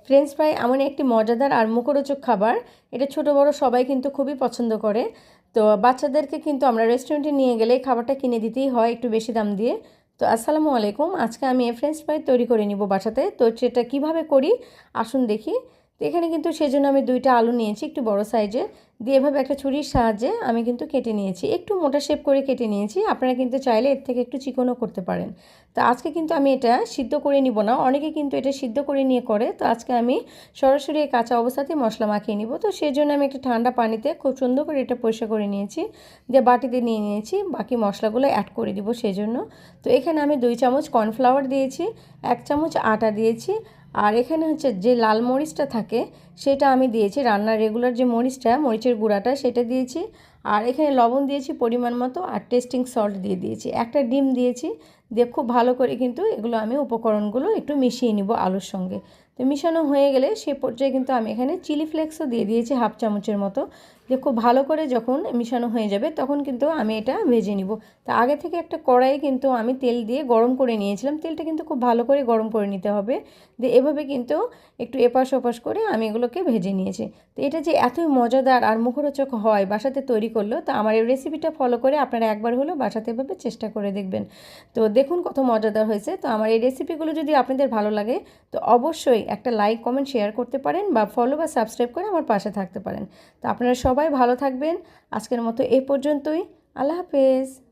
French fry এমন একটি মজাদার আর মুখরোচক খাবার, এটা ছোট বড় সবাই কিন্তু খুবই পছন্দ করে। তো বাচ্চাদেরকে কিন্তু আমরা রেস্টুরেন্টে নিয়ে গেলে খাবারটা কিনে দিতেই হয় একটু বেশি দাম দিয়ে। তো আসসালামু আলাইকুম, আজকে আমি ফ্রেঞ্চ ফ্রাই তৈরি করে নিব বাসাতে। তো সেটা কিভাবে করি আসুন দেখি। তো এখানে কিন্তু সেজন্য আমি 2টা আলু নিয়েছি একটু বড় সাইজে, দিয়ে এভাবে একটা ছুরির সাহায্যে আমি কিন্তু কেটে নিয়েছি, একটু মোটা শেপ করে কেটে নিয়েছি। আপনারা কিন্তু চাইলে এর থেকে একটু চিকনও করতে পারেন। তো আজকে কিন্তু আমি এটা সিদ্ধ করে নিব না, অনেকে কিন্তু এটা সিদ্ধ করে নিয়ে করে। তো আজকে আমি সরাসরি কাঁচা অবস্থাতেই মশলা মাখিয়ে নিব। তো সেই জন্য আমি একটা ঠান্ডা পানিতে খুব সুন্দর করে এটা পরিষ্কার করে নিয়েছি, দিয়ে বাটিতে নিয়ে নিয়েছি, বাকি মশলাগুলো অ্যাড করে দিব সেই জন্য। তো এখানে আমি 2 চামচ কর্নফ্লাওয়ার দিয়েছি, 1 চামচ আটা দিয়েছি, আর এখানে হচ্ছে যে লাল মরিচটা থাকে সেটা আমি দিয়েছি, রান্নার রেগুলার যে মরিচটা, মরিচের গুঁড়াটা সেটা দিয়েছি। আর এখানে লবণ দিয়েছি পরিমাণ মতো, আর টেস্টিং সল্ট দিয়ে দিয়েছি, একটা ডিম দিয়েছি। দিয়ে খুব ভালো করে কিন্তু এগুলো আমি উপকরণগুলো একটু মিশিয়ে নিব আলুর সঙ্গে। তো মিশানো হয়ে গেলে সে পর্যায়ে কিন্তু আমি এখানে চিলি ফ্লেক্সও দিয়ে দিয়েছি হাফ চামচের মতো। দিয়ে খুব ভালো করে যখন মিশানো হয়ে যাবে তখন কিন্তু আমি এটা ভেজে নিব। তা আগে থেকে একটা কড়াইয়ে কিন্তু আমি তেল দিয়ে গরম করে নিয়েছিলাম, তেলটা কিন্তু খুব ভালো করে গরম করে নিতে হবে। দিয়ে এভাবে কিন্তু একটু এপাশ ওপাশ করে আমি এগুলোকে ভেজে নিয়েছি। তো এটা যে এতই মজাদার আর মুখরোচক হয় বাসাতে তৈরি করলেও, তা আমার এই রেসিপিটা ফলো করে আপনারা একবার হলেও বাসাতে এভাবে চেষ্টা করে দেখবেন। তো দেখুন কত মজাদার হয়েছে। তো আমার এই রেসিপিগুলো যদি আপনাদের ভালো লাগে তো অবশ্যই একটা লাইক কমেন্ট শেয়ার করতে পারেন, বা ফলো বা সাবস্ক্রাইব করে আমার পাশে থাকতে পারেন। তো আপনারা সবাই ভালো থাকবেন। আজকের মতো এই পর্যন্তই। আল্লাহ হাফেজ।